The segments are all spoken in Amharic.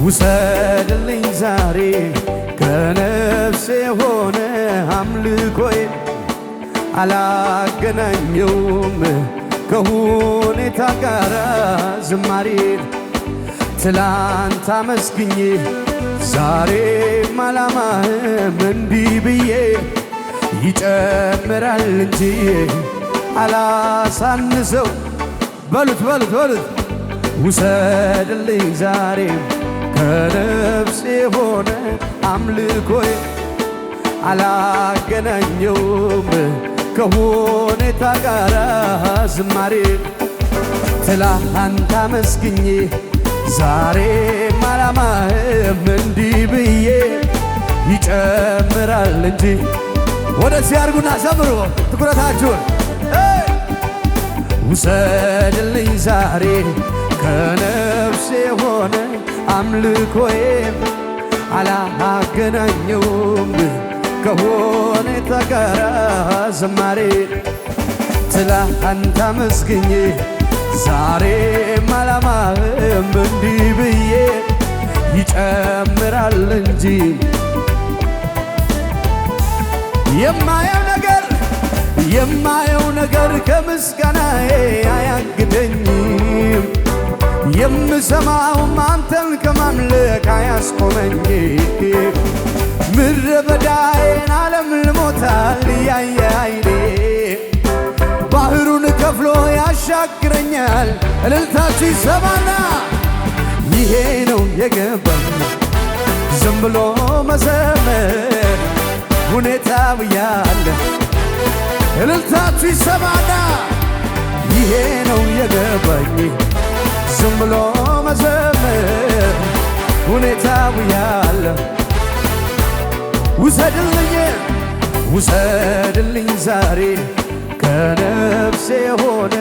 ውሰድልኝ ዛሬ ከነፍሴ ሆነ አምልኮዬ አላገናኘውም ከሁኔታ ጋር ዝማሬ ትላንት አመስግኜ ዛሬም አላማህም እንዲህ ብዬ ይጨምራል እንጂ አላሳንሰው በሉት በሉት በሉት ውሰድልኝ ዛሬም ከነፍሴ ሆነ አምልኮዬ አላገናኘውም ከሁኔታ ጋር ዝማሬ ትላንት አመስግኜ ዛሬም አላማህም እንዲህ ብዬ ይጨምራል እንጂ ወደዚህ አርጉና ዘምሩ ትኩረታችሁን ውሰድልኝ ዛሬ ከነፍሴ ሆነ አምልኮዬ አላገናኘውም ከሁኔታ ጋር ዝማሬ ትላንት አመስግኜ ዛሬም አላማህም እንዲህ ብዬ ይጨምራል እንጂ የማየው ነገር ከምስጋናዬ አያግደኝም የምሰማውም አንተን ከማምለክ አያስቆመኝም ምድረ በዳዬን ዓለም ልሞታል ያየ አይኔ ባህሩን ከፍሎ ያሻግረኛል እልልታችሁ ይሰማና ይሄ ነው የገባኝ ዝም ብሎ መዘመር ሁኔታው ያለ እልልታችሁ ይሰማና ይሄ ነው የገባኝ ዝም ብሎ መዘመር ሁኔታው ያለ ውሰድልኝ ዛሬ ከነፍሴ ሆነ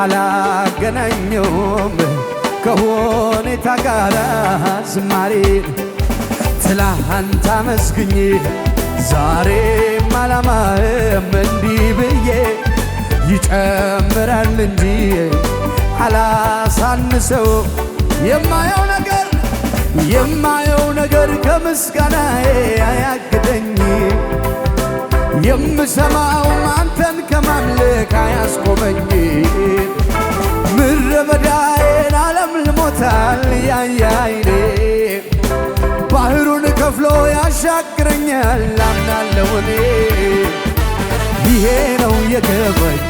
አላገናኘውም ከሁኔታ ጋር ዝማሬ ትላንት አመስግኜ ዛሬም አላማህም እንዲህ ብዬ ይጨምራል እንጂ አላሳንሰው የማየው ነገር ከምስጋናዬ አያግደኝ የምሰማውም አንተን ከማምለክ አያስቆመኝ ምድረ በዳዬን ዓለም ልሞታል ያየ አይኔ ባህሩን ከፍሎ ያሻግረኛል አምናለሁ እኔ ይሄ ነው የገባኝ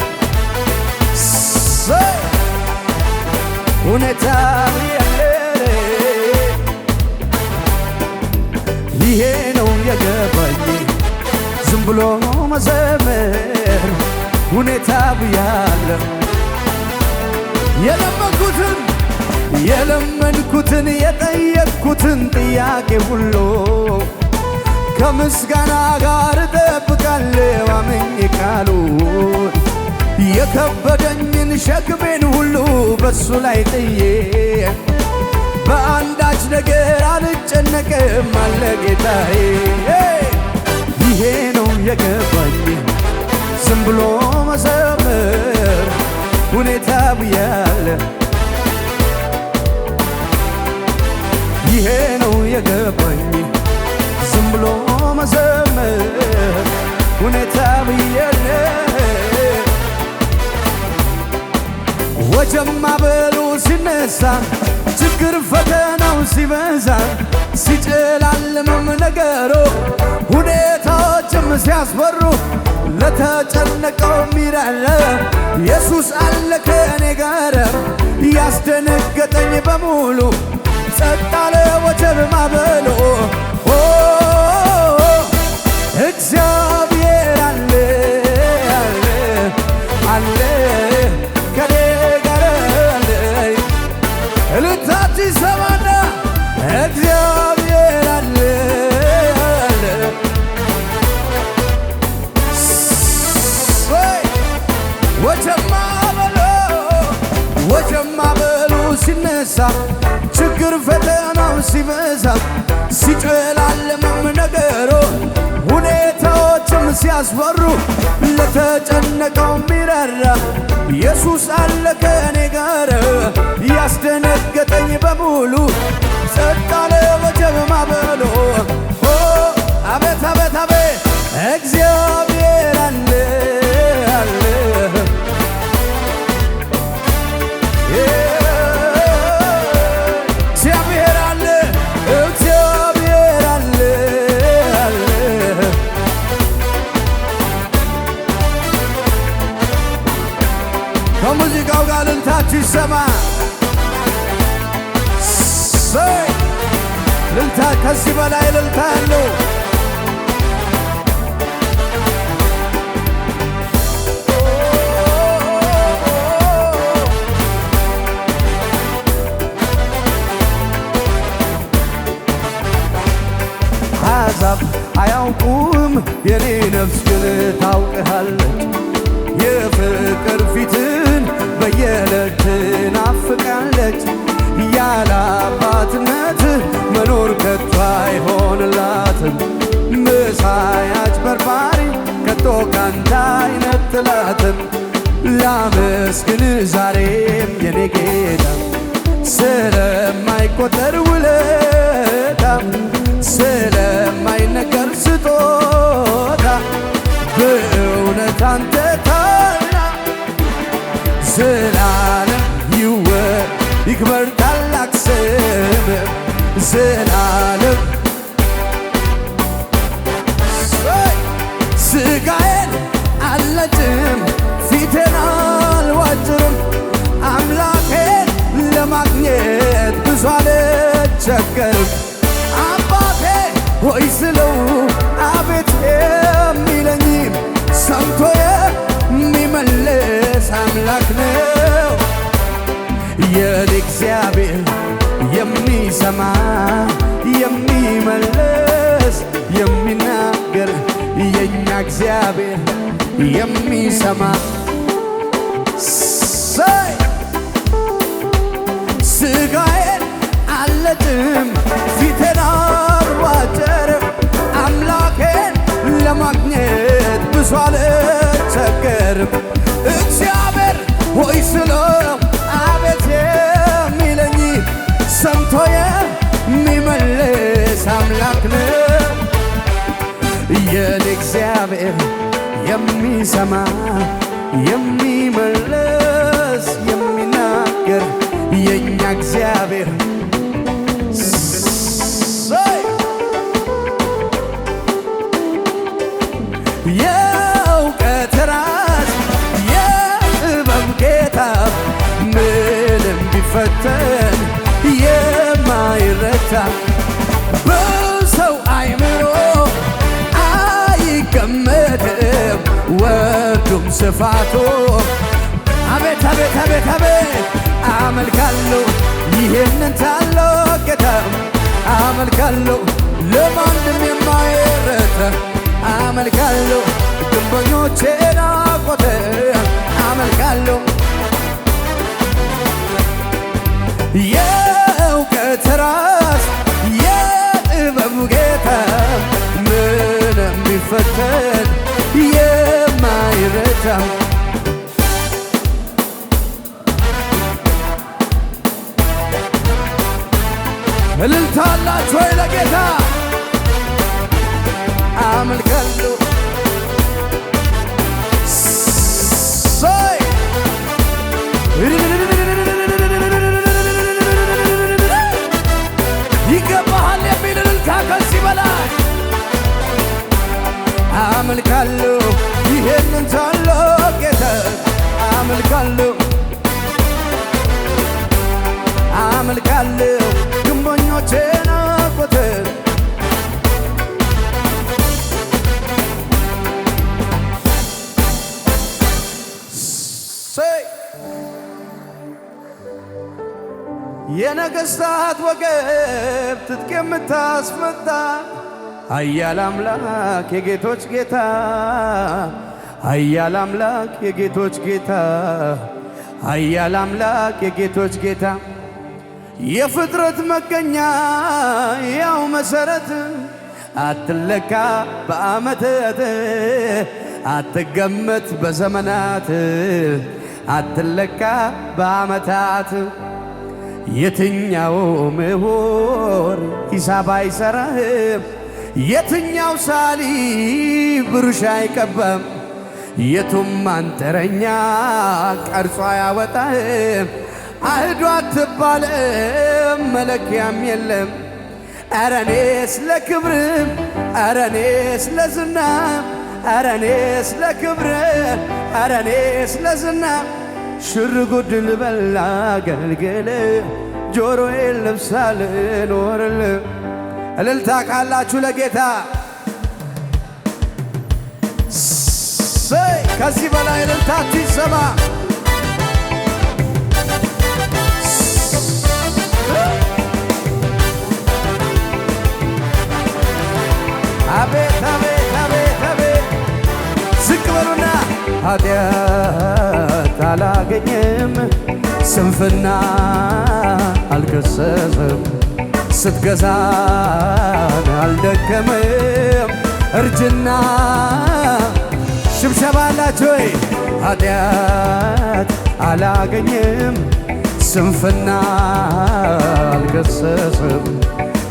ሁኔታው ያለ ይሄ ነው የገባኝ ዝም ብሎ መዘመር ሁኔታው ያለ የለመንኩትን የጠየቅኩትን ጥያቄ ሁሉ ከምስጋና ጋር እጠብቃለሁ አምኜ ቃሉን የከበደኝን ሸክሜን ሁሉ በሱ ላይ ጥዬ በአንዳች ነገር አልጨነቅም አለ ጌታዬ ይሄ ነው የገባኝ ዝም ብሎ መዘመር ሁኔታው ያለ ይሄ ነው የገባኝ ዝም ብሎ መዘመር ሁኔታው ያለ ወጀማ በሉ ሲነሳ ችግር ፈተናው ሲበዛ ሲጨላልምም ነገሩ ሁኔታዎችም ሲያስፈሩ ለተጨነቀው ሚራራ ኢየሱስ አለ ከኔ ጋር ያስደነገጠኝ በሙሉ ጸጥ አለ ወጀብ ማዕበሉ እግዚአብሔር አለ አለ ከኔ ጋር አለ እልልታችሁ ይሰማና እግዚአብሔር አለ ወጀማ በሉ ሲነሳ ችግር ፈተናው ሲበዛ ሲጨላለምም ነገሩ ሁኔታዎችም ሲያስፈሩ ለተጨነቀው ሚራራ ኢየሱስ አለ ከኔ ጋር ያስደነገጠኝ በሙሉ ጸጥ አለ ወጀብ ማዕበሉ አቤት አቤት አቤት እግዚአብሔር አለ አለ እግዚአብሔር አለ እግዚአብሔር አለ አለ ከሙዚቃው ጋር እልልታችሁ ይሰማ እልልታ ከዚህ በላይ እልልታ ያለው አሕዛብ አያውቁም የኔ ነፍስ ግን ታውቅሃለች የፍቅር ፊትን በየዕለት ትናፍቃለች ያለ አባትነት መኖር ከቶ አይሆንላትም መሳይ አጭበርባሪ ከቶ ካንተ አይነጥላትም ላመስግን ዛሬም የኔ ጌታ ስለማይቆጠር ውለታ ስለማይነገር ስጦታ በእውነት አንተ ታላቅ ዘላለም ይክበር ታላቅ ስም ዘላለም ስጋዬን አልነጭም ፊቴን አልዋጭርም አምላኬን ለማግኘት ብዙ አልቸገርም አባቴ ሆይ ስለው አቤት የሚለኝ ሰምቶ የሚመልስ አምላክ ነው የኔ እግዚአብሔር የሚሰማ የሚመልስ የሚናገር የኛ እግዚአብሔር የሚሰማ ስጋዬን አልነጭም ፊቴን አልዋጭርም አምላኬን ለማግኘት ብዙ አልቸገርም እግዚአብሔር ሆይ ስለው አቤት የሚለኝ ሰምቶ የሚመልስ አምላክ ነው የኔ እግዚአብሔር የሚሰማ የሚመልስ የሚናገር የኛ እግዚአብሔር የእውቀት ራስ የጥበብ ጌታ ምንም ቢፈተን የማይረታ በሰው አይምሮ አይገመትም ወርዱም ስፋቱ አቤት አቤት አቤት አቤት አመልካለሁ ይህንን ታላቅ ጌታ አመልካለሁ ለማንም የማይረታ አመልካለሁ ግንበኞቼን አቆተ አመልካለሁ የእውቀት ራስ የጥበብ ጌታ ምንም ቢፈተን የማይረታ እልልታ አላችሁ ወይ ለጌታ አመልካለሁ ይገባሃል የሚል እልልታ ከዚህ በላይ አመልካለሁ ይሄንን ታላቅ ጌታ አመልካለሁ አመልካለሁ ግንበኞቼን አቆትን የነገሥታት ወገብ ትጥቅ የምታስፈታ ኃያል አምላክ የጌቶች ጌታ ኃያል አምላክ የጌቶች ጌታ ኃያል አምላክ የጌቶች ጌታ የፍጥረት መገኛ ያው መሰረት አትለካ በዓመታት አትገመት በዘመናት አትለካ በዓመታት የትኛው ምሁር ሂሳብ አይሠራም የትኛው ሳሊ ብሩሽ አይቀባም የቱም አንጥረኛ ቀርጾ አያወጣም አህዱ አትባልም መለኪያም የለም ኧረ እኔስ ለክብር ኧረ እኔስ ለዝና ኧረ እኔስ ለክብር ኧረ እኔስ ለዝና ሽር ጉድ ልበል አገልግል ጆሮዬን ልብሳ ልኖርል እልልታ ካላችሁ ለጌታ ከዚህ በላይ እልልታችሁ ይሰማ አቤት አቤት አቤት አቤት ዝቅ በሉና ኃጢአት አላገኘም ስንፍና አልከሰሰም ስትገዛን አልደከመም እርጅና ሽብሸባ አላችሁ ወይ ኃጢአት አላገኘም ስንፍና አልከሰሰም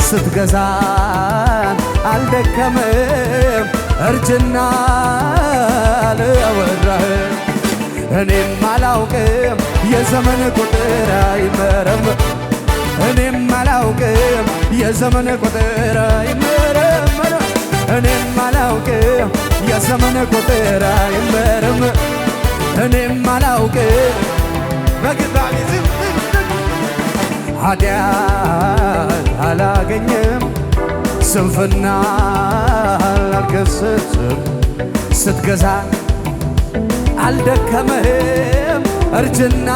ስትገዛን አልደከመም እርጅና አላወራህም እኔም አላውቅም የዘመን ቁጥር አይመረመር እኔም አላውቅም የዘመን ቁጥር አይመረመር እኔም አላውቅም የዘመን ቁጥር አይመረመር እኔም አላውቅም በግዳይ ዝም ኃጢአት አላገኘም ስንፍና አልከሰስም ስትገዛ አልደከመህም እርጅና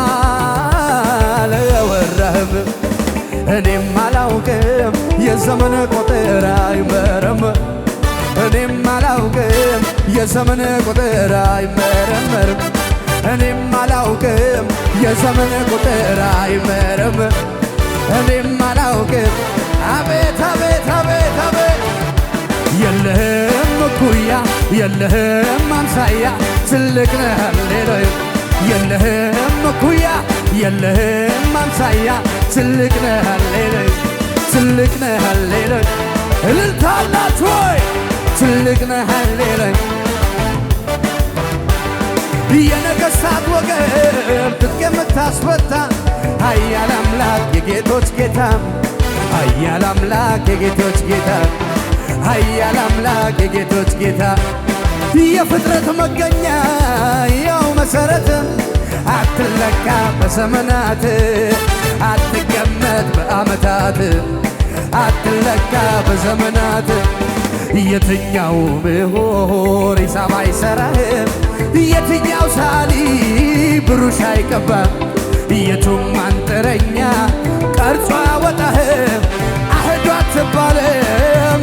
አላወራህም እኔም አላውቅም የዘመን ቁጥር አይመረመር እኔም አላውቅም የዘመን ቁጥር አይመረመርም እኔም አላውቅም የዘመን ቁጥር አይመረመር እኔም አላውቅም አቤት አቤት አቤት አቤት የለህም እኩያ የለህም አምሳያ ትልቅ ነህ ሃሌሉያ የለህም እኩያ የለህም አምሳያ ትልቅ ነህ ሃሌሉያ ትልቅ ነህ ሃሌሉያ እልልታ አላችሁ ወይ ትልቅ ነህ ሃሌሉያ የነገሥታት ወገብ ትጥቅ የምታስፈታ ኃያል አምላክ የጌቶች ጌታ ኃያል አምላክ የጌቶች ጌታ ኃያል አምላክ የጌቶች ጌታ የፍጥረት መገኛ ያው መሰረት አትለካ በዘመናት አትገመት በዓመታት አትለካ በዘመናት የትኛው ምሁር ሂሳብ አይሠራም የትኛው ሳሊ ብሩሽ አይቀባም የቱም አንጥረኛ ቀርጾ አያወጣህም አህዱ አትባልም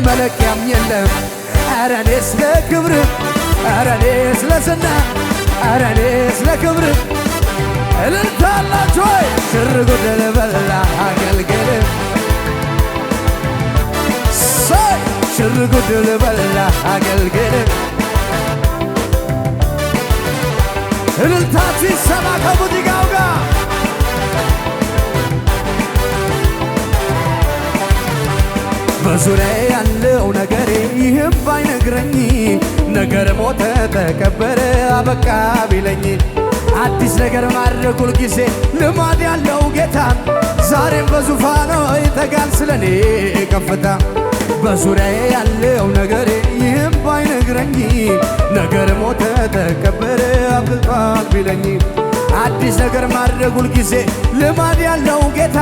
መለኪያም የለም ኧረ እኔስ ለክብር ኧረ እኔስ ለዝና ኧረ እኔስ ለክብር እልልታ አላችሁ ወይ ሽር ጉድ ልበል አገልግል ሽር ጉድ ልበል አገልግል እልልታችሁ ይሰማ ከሙዚቃው ጋር በዙሪያ ያለው ነገሬ ይህም ባይነግረኝ ነገር ሞተ ተቀበረ አበቃ ቢለኝ አዲስ ነገር ማድረግ ሁልጊዜ ልማድ ያለው ጌታ ዛሬም በዙፋኑ ይተጋል ስለኔ ከፍታ በዙሪያ ያለው ነገሬ ይህም ባይነግረኝ ነገር ሞተ ተቀበረ አበቃ ቢለኝ አዲስ ነገር ማድረግ ሁልጊዜ ልማድ ያለው ጌታ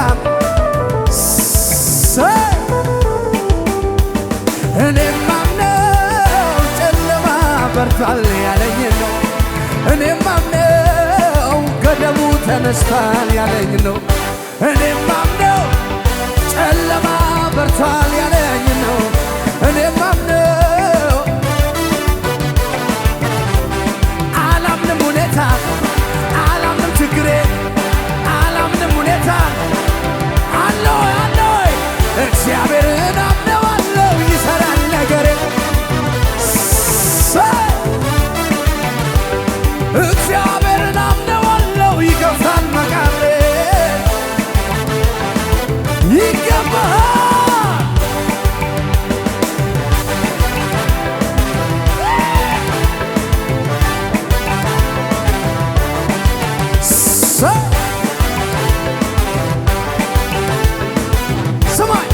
እኔም ማምነው ጨለማ በርቷል ያለኝ ነው እኔም ማምነው ገደቡ ተነስቷል ያለኝ ነው እኔም ማምነው ጨለማ በርቷል ያለኝ ነው እኔም ማምነው አላምንም ሁኔታ አላምንም ችግሬ አላምንም ሁኔታ አለ እግዚአብሔርን አምነዋለሁ ይሰራል ነገሬ እግዚአብሔርን አምነዋለሁ ይከፍታል መቃብሬ ይገባሃል ስማኝ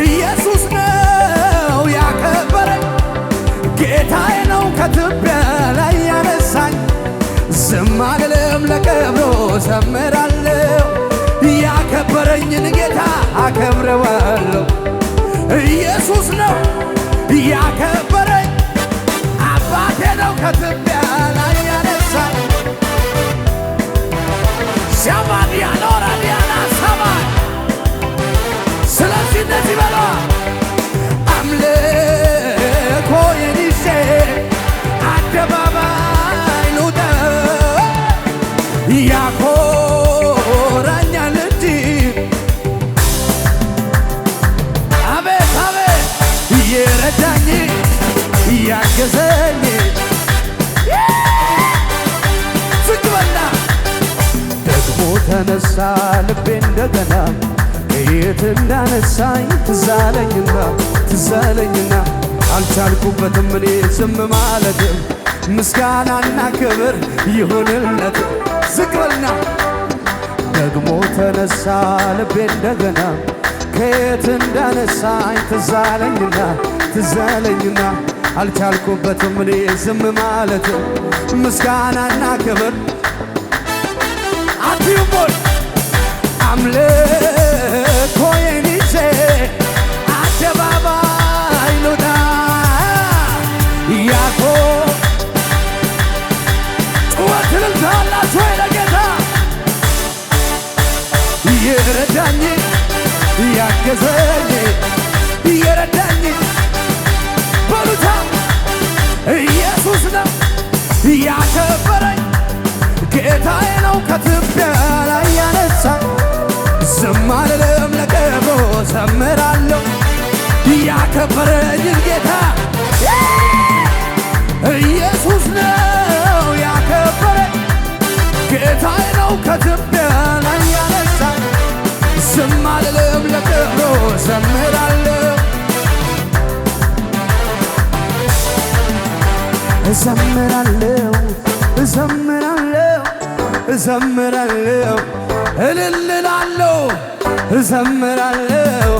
ኢየሱስ ነው ያከበረኝ ጌታዬ ነው ከትቢያ ላይ ያነሳኝ ዝም አልልም ለክብሩ ዘምራለሁ ያከበረኝን ጌታ አከብረዋለሁ ኢየሱስ ነው ያከበረኝ አባቴ ነው ከትቢያ ላይ ያነሳኝ ሻማዲያ ኖራዲያና ሰማይ ስለዚህ እንደዚህ በላ አምልኮዬን ይዤ አደባባይ ልውጣ ያኮራኛል እንጂ አቤት አቤት እየረዳኝ እያገዘኝ ዝቅ በልና ደግሞ ተነሳ ልቤ እንደገና ከየት እንዳነሳኝ ትዝ አለኝና አልቻልኩበትም እኔ ዝም ማለትም ምስጋናና ክብር ይሁንለት ዝቅ በልና ደግሞ ተነሳ ልቤ እንደገና ከየት እንዳነሳኝ ትዝ አለኝና አልቻልኩበትም እኔ ዝም ማለትም ምስጋናና ክብር አትዩቦል አምልኮዬን ይዤ አደባባይ ልውጣ ያኮ ጩኸት ልልታላችሁ ወይ ለጌታ እየረዳኝ ያገዘኝ እየረዳኝ በሉታ ኢየሱስ ነው ያከበረኝ ጌታዬ ነው ከትቢያ ላይ ያነሳኝ ዝም አልልም ለክብሩ ዘምራለሁ ያከበረኝን ጌታ ኢየሱስ ነው ያከበረኝ ጌታዬ ነው ከትቢያ ላይ ያነሳኝ ዝም አልልም ለክብሩ ዘምራለሁ እዘምራለሁ እልልላለሁ እዘምራለሁ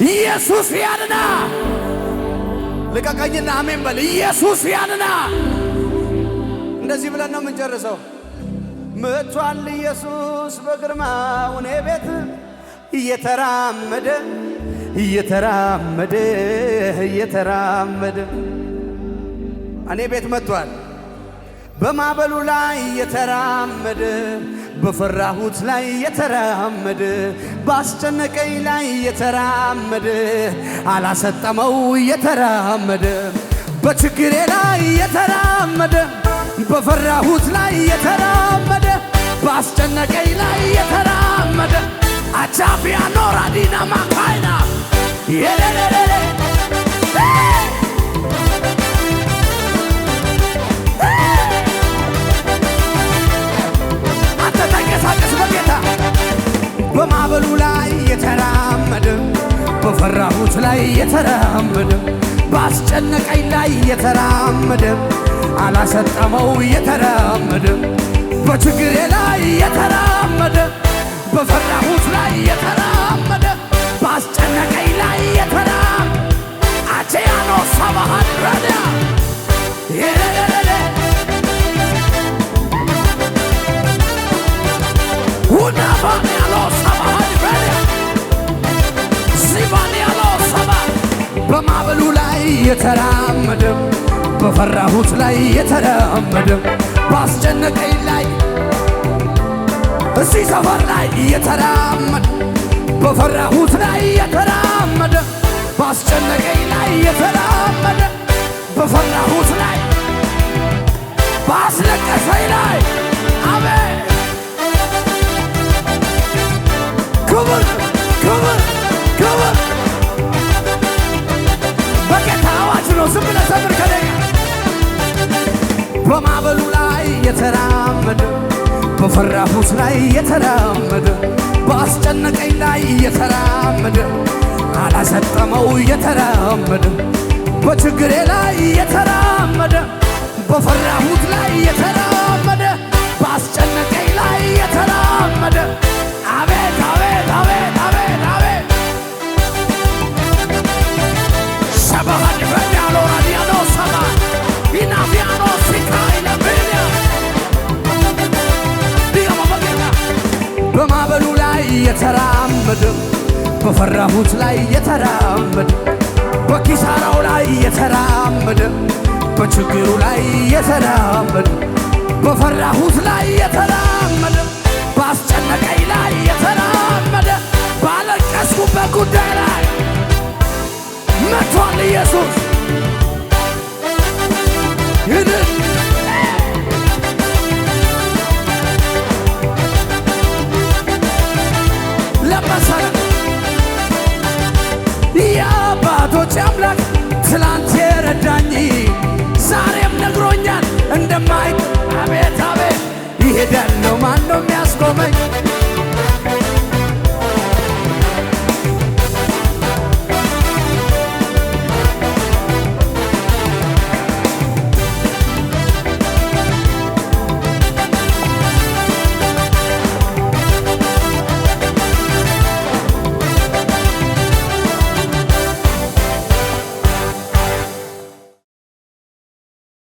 ኢየሱስ ያድና ልቀቀኝና አሜን በል ኢየሱስ ያድና እንደዚህ ብለን ነው የምንጨርሰው መጥቷል ኢየሱስ በግርማው እኔ ቤት እየተራመደ እኔ ቤት መጥቷል በማዕበሉ ላይ እየተራመደ በፈራሁት ላይ እየተራመደ ባስጨነቀኝ ላይ እየተራመደ አላሰጠመው እየተራመደ በችግሬ ላይ እየተራመደ በፈራሁት ላይ እየተራመደ ባስጨነቀኝ ላይ እየተራመደ አቻፊያ ኖራዲና ማካይና የሌሌሌሌ አንተ ተንቀሳቀስ በጌታ በማዕበሉ ላይ የተራመደ በፈራሁት ላይ የተራመደ ባስጨነቀኝ ላይ የተራመደ አላሰጠመው የተራመደ በችግሬ ላይ የተራመደ በፈራሁት ላይ የተራመደ ባስጨነቀኝ ላይ የተራመደ አቼያኖ ሰባሃን ረዳ የሌሌሌሌ ሁናባን ያሎ ሰባሃን ረዳ ሲባን ያሎ ሰባ በማዕበሉ ላይ የተራመደ በፈራሁት ላይ የተራመደ ባስጨነቀኝ ላይ እዚህ ሰፈር ላይ የተራመደ በፈራሁት ላይ የተራመደ ባስጨነቀኝ ላይ የተራመደ በፈራሁት ላይ ባስለቀሰኝ ላይ አሜን ክብር ክብር ክብር በጌታ አዋጅ ነው። ዝም ብለህ ዘምር ከደኛ በማዕበሉ ላይ የተራመደ በፈራሁት ላይ የተራመደ በአስጨነቀኝ ላይ የተራመደ አላሰጠመው የተራመደ በችግሬ ላይ የተራመደ በፈራሁት ላይ የተራመደ በአስጨነቀኝ ላይ የተራመደ አቤት አቤት አቤት አቤት አቤት ሰባሃድ ፈዳሎ ራዲያኖ ሰባ ኢናፊያኖ ሲካይ ለብያ ዲያማ በጌታ በማዕበሉ ላይ የተራመደ በፈራሁት ላይ የተራመደ በኪሳራው ላይ የተራመደ በችግሩ ላይ የተራመደ በፈራሁት ላይ የተራመደ ባስጨነቀኝ ላይ የተራመደ ባለቀስኩበት ጉዳይ ላይ መጥቷል ኢየሱስ ይድን ለመሰረ የአባቶች አምላክ ትላንት የረዳኝ ዛሬም ነግሮኛል እንደማይ አቤት አቤት ይሄዳለው ማን ነው የሚያስቆመኝ